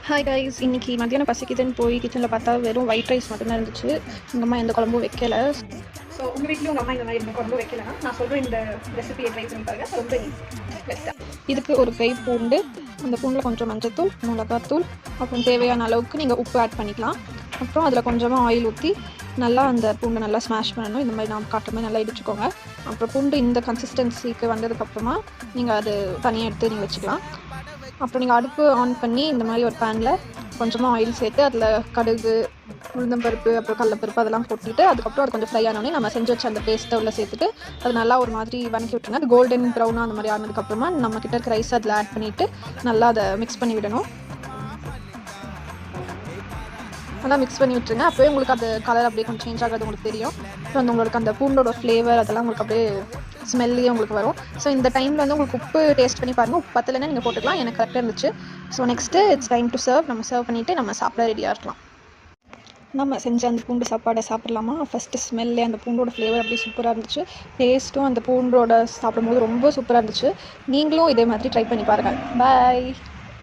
Hi guys, இன்றைக்கி மத்தியானம் பசிக்குதுன்னு போய் கிச்சனில் பார்த்தா வெறும் ஒயிட் ரைஸ் மட்டும்தான் இருந்துச்சு. எங்கள் அம்மா எந்த குழம்பும் வைக்கலை. ஸோ உங்கள் வீட்லேயும் உங்கள் அம்மா இந்த மாதிரி எந்த குழம்பும் வைக்கலைன்னா நான் சொல்கிறேன், இந்த ரெசிபியை ட்ரை பண்ணி பாருங்கள். ரொம்ப பெஸ்ட்டாக. இதுக்கு ஒரு கை பூண்டு, அந்த பூண்டில் கொஞ்சம் மஞ்சத்தூள், மிளகாத்தூள், அப்புறம் தேவையான அளவுக்கு நீங்கள் உப்பு ஆட் பண்ணிக்கலாம். அப்புறம் அதில் கொஞ்சமாக ஆயில் ஊற்றி நல்லா அந்த பூண்டை நல்லா ஸ்மாஷ் பண்ணணும். இந்த மாதிரி நாம் காட்டுற மாதிரி நல்லா இடிச்சுக்கோங்க. அப்புறம் பூண்டு இந்த கன்சிஸ்டன்சிக்கு வந்ததுக்கப்புறமா நீங்கள் அது தனியாக எடுத்து நீங்கள் வச்சுக்கலாம். அப்புறம் நீங்கள் அடுப்பு ஆன் பண்ணி இந்த மாதிரி ஒரு பேனில் கொஞ்சமாக ஆயில் சேர்த்து அதில் கடுகு, உளுந்தம்பருப்பு, அப்புறம் கடலப்பருப்பு அதெல்லாம் கொட்டிட்டு அதுக்கப்புறம் அது கொஞ்சம் ஃப்ரை ஆனோடனே நம்ம செஞ்சு வச்ச அந்த பேஸ்ட்டை உள்ள சேர்த்துட்டு அது நல்லா ஒரு மாதிரி வதக்கி விட்டுருங்க. அது கோல்டன் ப்ரௌனாக அந்த மாதிரி ஆனதுக்கப்புறமா நம்ம கிட்ட இருக்க ரைஸ் அதில் ஆட் பண்ணிவிட்டு நல்லா அதை மிக்ஸ் பண்ணி விடணும். நல்லா மிக்ஸ் பண்ணி விட்டுருங்க. அப்போவே உங்களுக்கு அந்த கலர் அப்படியே கொஞ்சம் சேஞ்ச் ஆகிறது உங்களுக்கு தெரியும். அப்புறம் அந்த உங்களுக்கு அந்த பூண்டோட ஃப்ளேவர் அதெல்லாம் உங்களுக்கு அப்படியே ஸ்மெல்லியே உங்களுக்கு வரும். ஸோ இந்த டைமில் வந்து உங்களுக்கு உப்பு டேஸ்ட் பண்ணி பாருங்கள். உப்பு பத்தலைன்னா நீங்கள் போட்டுக்கலாம். எனக்கு கரெக்டாக இருந்துச்சு. So next it's time to serve. நம்ம சர்வ் பண்ணிவிட்டு நம்ம சாப்பிட ரெடியாக இருக்கலாம். நம்ம செஞ்ச அந்த பூண்டு சாப்பாடை சாப்பிட்லாமா? ஃபஸ்ட்டு ஸ்மெல்லே அந்த பூண்டோட ஃப்ளேவர் அப்படியே சூப்பராக இருந்துச்சு. டேஸ்ட்டும் அந்த பூண்டோட சாப்பிடும்போது ரொம்ப சூப்பராக இருந்துச்சு. நீங்களும் இதே மாதிரி ட்ரை பண்ணி பாருங்கள். பாய்.